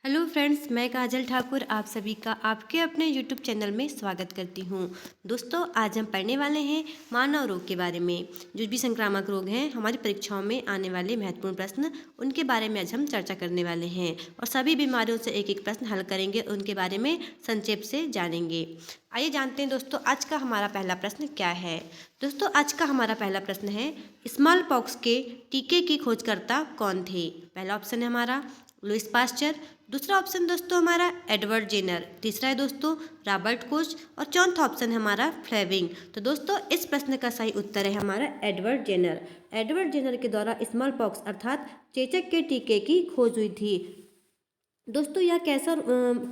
Hello friends, मैं काजल ठाकुर आप सभी का आपके अपने यूट्यूब चैनल में स्वागत करती हूँ। दोस्तों, आज हम पढ़ने वाले हैं मानव रोग के बारे में। जो भी संक्रामक रोग हैं, हमारी परीक्षाओं में आने वाले महत्वपूर्ण प्रश्न, उनके बारे में आज हम चर्चा करने वाले हैं और सभी बीमारियों से एक एक प्रश्न हल करेंगे, उनके बारे में संक्षेप से जानेंगे। आइए जानते हैं दोस्तों, आज का हमारा पहला प्रश्न क्या है। दोस्तों, आज का हमारा पहला प्रश्न है, स्मॉल पॉक्स के टीके की खोजकर्ता कौन थे। पहला ऑप्शन है हमारा लुइस पास्चर, दूसरा ऑप्शन दोस्तों हमारा एडवर्ड जेनर, तीसरा है दोस्तों रॉबर्ट कोच और चौथा ऑप्शन है हमारा फ्लेविंग। तो दोस्तों, इस प्रश्न का सही उत्तर है हमारा एडवर्ड जेनर। एडवर्ड जेनर के द्वारा स्मॉल पॉक्स अर्थात चेचक के टीके की खोज हुई थी। दोस्तों, यह कैसा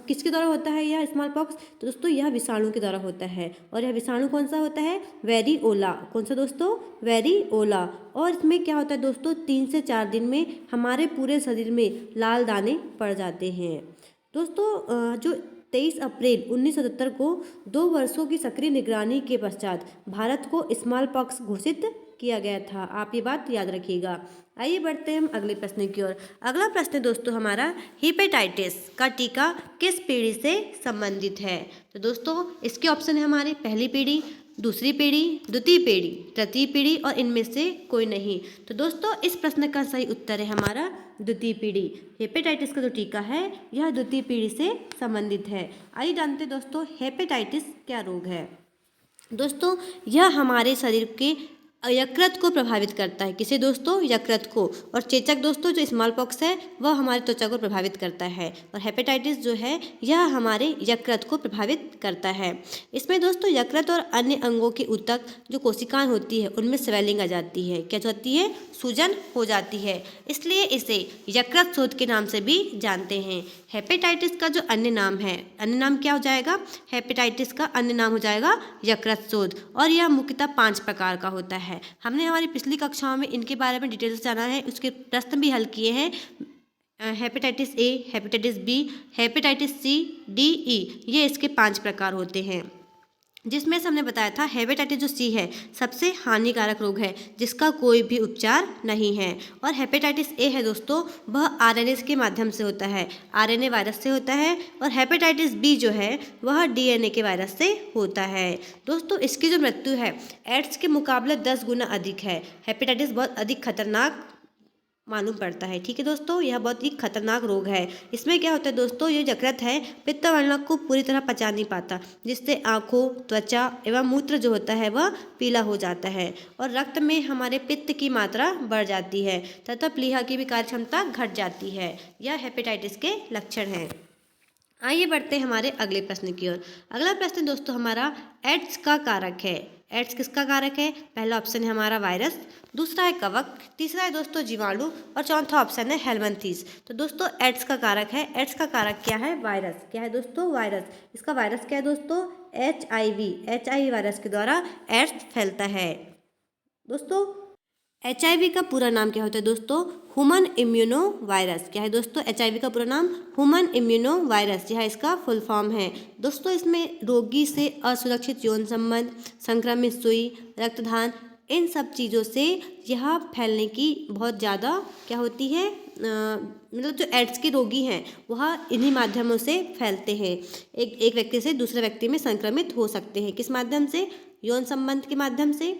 किसके द्वारा होता है यह स्मॉल पॉक्स। तो दोस्तों, यह विषाणु के द्वारा होता है और यह विषाणु कौन सा होता है, वेरिओला। कौन सा दोस्तों, वेरिओला। और इसमें क्या होता है दोस्तों, 3 से 4 दिन में हमारे पूरे शरीर में लाल दाने पड़ जाते हैं। दोस्तों, जो 23 अप्रैल 1977 को 2 वर्षों की सक्रिय निगरानी के पश्चात भारत को स्मॉल पॉक्स घोषित किया गया था। आप ये बात याद रखिएगा। आइए बढ़ते हैं हम अगले प्रश्न की ओर। अगला प्रश्न दोस्तों हमारा, हेपेटाइटिस का टीका किस पीढ़ी से संबंधित है। तो दोस्तों, इसके ऑप्शन है हमारे पहली पीढ़ी, दूसरी पीढ़ी, द्वितीय पीढ़ी, तृतीय पीढ़ी और इनमें से कोई नहीं। तो दोस्तों, इस प्रश्न का सही उत्तर है हमारा द्वितीय पीढ़ी। हेपेटाइटिस का जो टीका है यह द्वितीय पीढ़ी से संबंधित है। आइए जानते दोस्तों, हेपेटाइटिस क्या रोग है। दोस्तों, यह हमारे शरीर के यकृत को प्रभावित करता है। किसे दोस्तों, यकृत को। और चेचक दोस्तों जो स्मॉल पॉक्स है वह हमारे त्वचा को प्रभावित करता है और हेपेटाइटिस जो है यह हमारे यकृत को प्रभावित करता है। इसमें दोस्तों यकृत और अन्य अंगों के ऊतक जो कोशिकाएं होती है उनमें स्वेलिंग आ जाती है। क्या होती है, सूजन हो जाती है। इसलिए इसे यकृत शोथ के नाम से भी जानते हैं। हेपेटाइटिस का जो अन्य नाम है, अन्य नाम क्या हो जाएगा, हेपेटाइटिस का अन्य नाम हो जाएगा यकृत शोथ। और यह मुख्यतः 5 प्रकार का होता है। हमने हमारी पिछली कक्षाओं में इनके बारे में डिटेल से जाना है, उसके प्रश्न भी हल किए हैं। Hepatitis A, hepatitis B, hepatitis C, D, E, ये इसके 5 प्रकार होते हैं। जिसमें से हमने बताया था हेपेटाइटिस जो सी है सबसे हानिकारक रोग है जिसका कोई भी उपचार नहीं है। और हेपेटाइटिस ए है दोस्तों, वह आरएनए के माध्यम से होता है, आरएनए वायरस से होता है। और हेपेटाइटिस बी जो है वह डीएनए के वायरस से होता है। दोस्तों, इसकी जो मृत्यु है एड्स के मुकाबले 10 गुना अधिक है। हेपेटाइटिस बहुत अधिक खतरनाक मालूम पड़ता है। ठीक है दोस्तों, यह बहुत ही खतरनाक रोग है। इसमें क्या होता है दोस्तों, ये यकृत है पित्त वर्णक को पूरी तरह पचा नहीं पाता, जिससे आँखों, त्वचा एवं मूत्र जो होता है वह पीला हो जाता है और रक्त में हमारे पित्त की मात्रा बढ़ जाती है तथा प्लीहा की भी कार्य क्षमता घट जाती है। यह हेपेटाइटिस के लक्षण हैं। आइए बढ़ते हैं हमारे अगले प्रश्न की ओर। अगला प्रश्न दोस्तों हमारा, एड्स का कारक है। एड्स किसका कारक है। पहला ऑप्शन है हमारा वायरस, दूसरा है कवक, तीसरा है दोस्तों जीवाणु और चौथा ऑप्शन है हेलमिंथेस। तो दोस्तों, एड्स का कारक है, एड्स का कारक क्या है, वायरस। क्या है दोस्तों, वायरस। इसका वायरस क्या है दोस्तों, HIV वायरस के द्वारा एड्स फैलता है। दोस्तों, HIV का पूरा नाम क्या होता है दोस्तों, ह्यूमन इम्यूनो वायरस। क्या है दोस्तों, HIV का पूरा नाम ह्यूमन इम्यूनो वायरस, यह इसका फुल फॉर्म है। दोस्तों, इसमें रोगी से असुरक्षित यौन संबंध, संक्रमित सुई, रक्तदान, इन सब चीज़ों से यह फैलने की बहुत ज़्यादा क्या होती है, मतलब जो एड्स के रोगी हैं वह इन्हीं माध्यमों से फैलते हैं। एक व्यक्ति से दूसरे व्यक्ति में संक्रमित हो सकते हैं। किस माध्यम से, यौन संबंध के माध्यम से,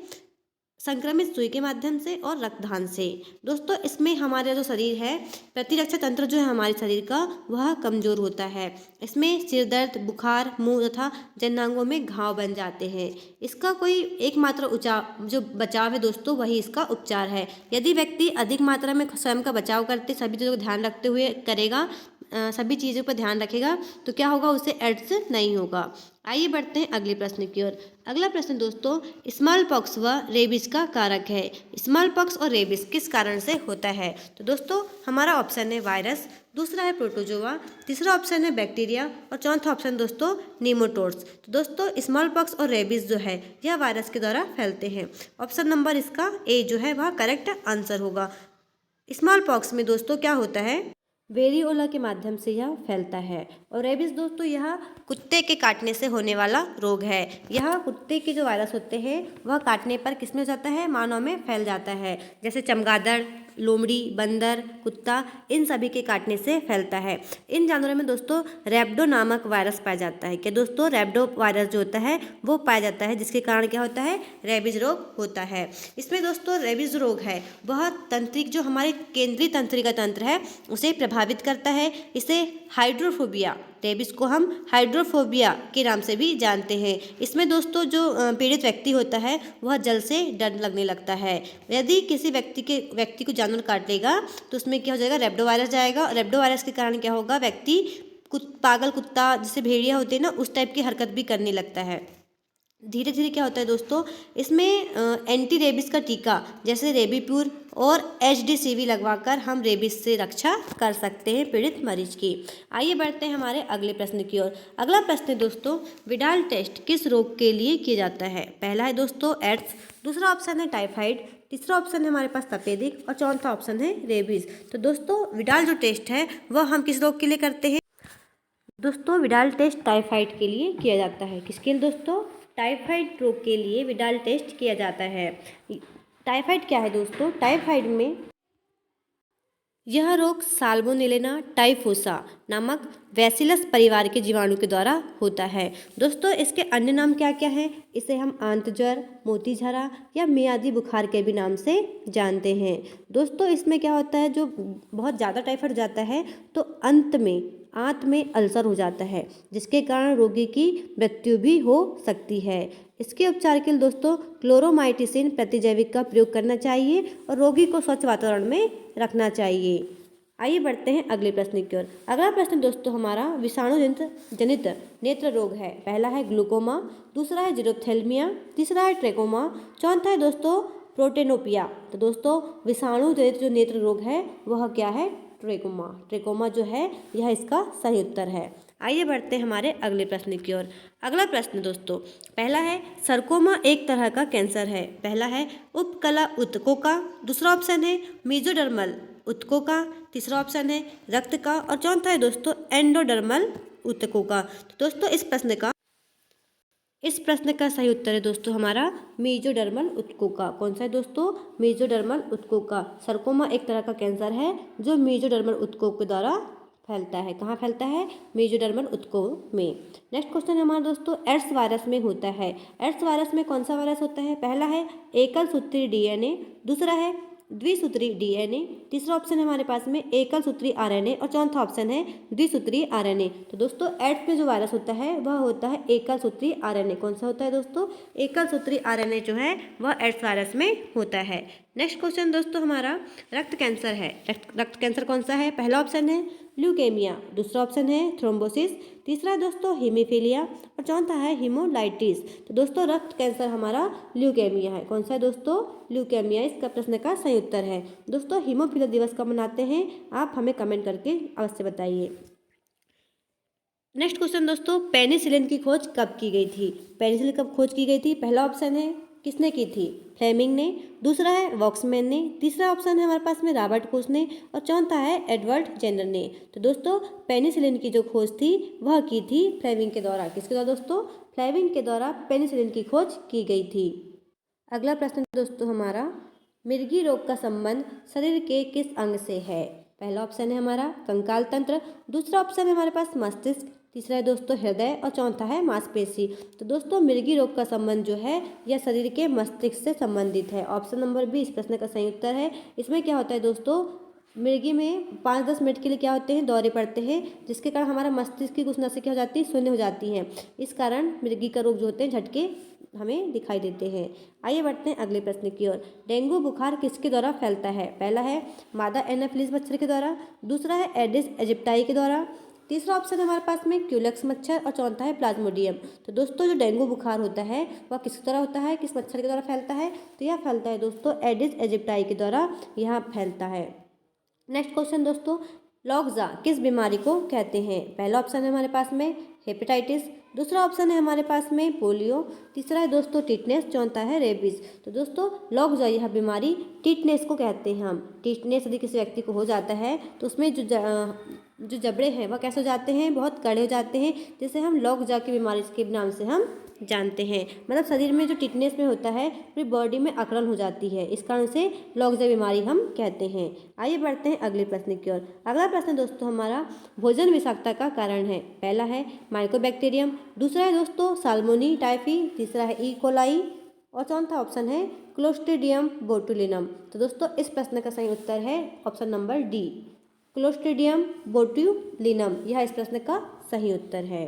संक्रमित सुई के माध्यम से और रक्तदान से। दोस्तों, इसमें हमारा जो शरीर है, प्रतिरक्षा तंत्र जो है हमारे शरीर का वह कमज़ोर होता है। इसमें सिर दर्द, बुखार, मुंह तथा जननांगों में घाव बन जाते हैं। इसका कोई एकमात्र जो बचाव है दोस्तों वही इसका उपचार है। यदि व्यक्ति अधिक मात्रा में स्वयं का बचाव करते सभी चीज़ों को ध्यान रखते हुए करेगा, सभी चीज़ों पर ध्यान रखेगा, तो क्या होगा, उसे एड्स नहीं होगा। आइए बढ़ते हैं अगले प्रश्न की ओर। अगला प्रश्न दोस्तों, स्मॉल पॉक्स व रेबीज का कारक है। स्मॉल पॉक्स और रेबीज किस कारण से होता है। तो दोस्तों, हमारा ऑप्शन है वायरस, दूसरा है प्रोटोजोआ, तीसरा ऑप्शन है बैक्टीरिया और चौथा ऑप्शन दोस्तों नीमोटोड्स। तो दोस्तों, स्मॉल पॉक्स और रेबीज जो है यह वायरस के द्वारा फैलते हैं। ऑप्शन नंबर इसका ए जो है वह करेक्ट आंसर होगा। स्मॉल पॉक्स में दोस्तों क्या होता है, वेरिओला के माध्यम से यह फैलता है। और रेबीज दोस्तों यह कुत्ते के काटने से होने वाला रोग है। यह कुत्ते के जो वायरस होते हैं वह काटने पर किसमें हो जाता है, मानव में फैल जाता है। जैसे चमगादड़, लोमड़ी, बंदर, कुत्ता, इन सभी के काटने से फैलता है। इन जानवरों में दोस्तों रैबिडो नामक वायरस पाया जाता है। क्या दोस्तों, रैबिडो वायरस जो होता है वो पाया जाता है, जिसके कारण क्या होता है, रेबीज रोग होता है। इसमें दोस्तों रेबीज रोग है वह तंत्रिक, जो हमारे केंद्रीय तंत्रिका तंत्र है उसे प्रभावित करता है। इसे हाइड्रोफोबिया, रेबीज को हम हाइड्रोफोबिया के नाम से भी जानते हैं। इसमें दोस्तों जो पीड़ित व्यक्ति होता है वह जल से डर लगने लगता है। यदि किसी व्यक्ति को जानवर काट लेगा तो उसमें क्या हो जाएगा, रेबिडो वायरस जाएगा। और रेबिडो वायरस के कारण क्या होगा, व्यक्ति पागल कुत्ता, जैसे भेड़िया होते हैं ना, उस टाइप की हरकत भी करने लगता है। धीरे धीरे क्या होता है दोस्तों, इसमें एंटी रेबीज का टीका जैसे रेबीप्योर और HDCV लगवाकर हम रेबीज से रक्षा कर सकते हैं पीड़ित मरीज की। आइए बढ़ते हैं हमारे अगले प्रश्न की ओर। अगला प्रश्न है दोस्तों, विडाल टेस्ट किस रोग के लिए किया जाता है? पहला है दोस्तों एड्स, दूसरा ऑप्शन है टाइफाइड, तीसरा ऑप्शन है हमारे पास तपेदिक और चौथा ऑप्शन है रेबीज। तो दोस्तों विडाल जो टेस्ट है वह हम किस रोग के लिए करते हैं? दोस्तों विडाल टेस्ट टाइफाइड के लिए किया जाता है। किसके लिए दोस्तों? टाइफाइड रोग के लिए विडाल टेस्ट किया जाता है। टाइफाइड क्या है दोस्तों? टाइफाइड में यह रोग साल्मोनेला टाइफोसा नामक बैसिलस परिवार के जीवाणु के द्वारा होता है। दोस्तों इसके अन्य नाम क्या क्या हैं? इसे हम आंत ज्वर, मोती झरा या मियादी बुखार के भी नाम से जानते हैं। दोस्तों इसमें क्या होता है, जो बहुत ज़्यादा टाइफाइड हो जाता है तो आंत में अल्सर हो जाता है, जिसके कारण रोगी की मृत्यु भी हो सकती है। इसके उपचार के लिए दोस्तों क्लोरोमाइटिसिन प्रतिजैविक का प्रयोग करना चाहिए और रोगी को स्वच्छ वातावरण में रखना चाहिए। आइए बढ़ते हैं अगले प्रश्न की ओर। अगला प्रश्न दोस्तों हमारा विषाणु जनित नेत्र रोग है। पहला है ग्लूकोमा, दूसरा है जीरोथेल्मिया, तीसरा है ट्रेकोमा, चौथा है दोस्तों प्रोटेनोपिया। तो दोस्तों विषाणु जनित जो नेत्र रोग है वह क्या है? ट्रेकोमा। ट्रेकोमा जो है यह इसका सही उत्तर है। आइए बढ़ते हैं हमारे अगले प्रश्न की ओर। अगला प्रश्न दोस्तों पहला है सरकोमा एक तरह का कैंसर है। पहला है उपकला ऊतकों का, दूसरा ऑप्शन है मेजोडर्मल ऊतकों का, तीसरा ऑप्शन है रक्त का और चौथा है दोस्तों एंडोडर्मल ऊतकों का। तो दोस्तों इस प्रश्न का सही उत्तर है दोस्तों हमारा मेजोडर्मल ऊतकों का। कौन सा है दोस्तों? मेजोडर्मल ऊतकों का। सरकोमा एक तरह का कैंसर है जो मेजोडर्मल ऊतकों के द्वारा फैलता है। कहाँ फैलता है? मेजोडर्मल ऊतकों में। नेक्स्ट क्वेश्चन है हमारा दोस्तों एड्स वायरस में होता है। एड्स वायरस में कौन सा वायरस होता है? पहला है एकल सूत्री DNA, दूसरा है द्विसूत्री DNA, तीसरा ऑप्शन है हमारे पास में एकल सूत्री RNA और चौथा ऑप्शन है द्विसूत्री RNA। तो दोस्तों एड्स में जो वायरस होता है वह होता है एकल सूत्री RNA। कौन सा होता है दोस्तों? एकल सूत्री RNA जो है वह एड्स वायरस में होता है। नेक्स्ट क्वेश्चन दोस्तों हमारा रक्त कैंसर है। रक्त कैंसर कौन सा है? पहला ऑप्शन है ल्यूकेमिया, दूसरा ऑप्शन है थ्रोम्बोसिस, तीसरा है दोस्तों हीमोफीलिया और चौथा है हीमोलाइटिस। तो दोस्तों रक्त कैंसर हमारा ल्यूकेमिया है। कौन सा है दोस्तों? ल्यूकेमिया इसका प्रश्न का सही उत्तर है। दोस्तों हीमोफीलिया दिवस कब मनाते हैं? आप हमें कमेंट करके अवश्य बताइए। नेक्स्ट क्वेश्चन दोस्तों पेनिसिलिन की खोज कब की गई थी? पेनिसिलिन कब खोज की गई थी? पहला ऑप्शन है किसने की थी? फ्लेमिंग ने, दूसरा है वॉक्समैन ने, तीसरा ऑप्शन है हमारे पास में रॉबर्ट कोच ने और चौथा है एडवर्ड जेनर ने। तो दोस्तों पेनिसिलिन की जो खोज थी वह की थी फ्लेमिंग के द्वारा। किसके द्वारा दोस्तों? फ्लेमिंग के द्वारा पेनिसिलिन की खोज की गई थी। अगला प्रश्न दोस्तों हमारा मिर्गी रोग का संबंध शरीर के किस अंग से है? पहला ऑप्शन है हमारा कंकाल तंत्र, दूसरा ऑप्शन है हमारे पास मस्तिष्क, तीसरा है दोस्तों हृदय और चौथा है मांसपेशी। तो दोस्तों मिर्गी रोग का संबंध जो है यह शरीर के मस्तिष्क से संबंधित है। ऑप्शन नंबर बी इस प्रश्न का सही उत्तर है। इसमें क्या होता है दोस्तों मिर्गी में 5-10 मिनट के लिए क्या होते हैं दौरे पड़ते हैं, जिसके कारण हमारा मस्तिष्क की कुछ नसें हो जाती है शून्य हो जाती हैं। इस कारण मिर्गी का रोग जो होते हैं झटके हमें दिखाई देते हैं। आइए बढ़ते हैं अगले प्रश्न की ओर। डेंगू बुखार किसके द्वारा फैलता है? पहला है मादा एनाफिलिस मच्छर के द्वारा, दूसरा है एडिस एजिप्टाई के द्वारा, तीसरा ऑप्शन है हमारे पास में क्यूलेक्स मच्छर और चौथा है प्लाज्मोडियम। तो दोस्तों जो डेंगू बुखार होता है वह किसके द्वारा होता है, किस मच्छर के द्वारा फैलता है? तो यह फैलता है दोस्तों एडिस एजिप्टाई के द्वारा यह फैलता है। नेक्स्ट क्वेश्चन दोस्तों लॉगजा किस बीमारी को कहते हैं? पहला ऑप्शन है हमारे पास में हेपेटाइटिस, दूसरा ऑप्शन है हमारे पास में पोलियो, तीसरा है दोस्तों टिटनेस, चौथा है रेबीज। तो दोस्तों लॉगजा यह बीमारी टिटनेस को कहते हैं हम। टिटनेस यदि किसी व्यक्ति को हो जाता है तो उसमें जो जबड़े हैं वह कैसे हो जाते हैं? बहुत कड़े हो जाते हैं, जिसे हम लॉगजा की बीमारी के नाम से हम जानते हैं। मतलब शरीर में जो टिटनेस में होता है पूरी बॉडी में अकड़न हो जाती है, इस कारण से लॉक्जा बीमारी हम कहते हैं। आइए बढ़ते हैं अगले प्रश्न की ओर। अगला प्रश्न दोस्तों हमारा भोजन विषाक्तता का कारण है। पहला है माइकोबैक्टीरियम, दूसरा है दोस्तों साल्मोनी टाइफी, तीसरा है ई कोलाई और चौथा ऑप्शन है क्लोस्ट्रीडियम बोटुलिनम। तो दोस्तों इस प्रश्न का सही उत्तर है option number D, clostridium botulinum. यह इस प्रश्न का सही उत्तर है।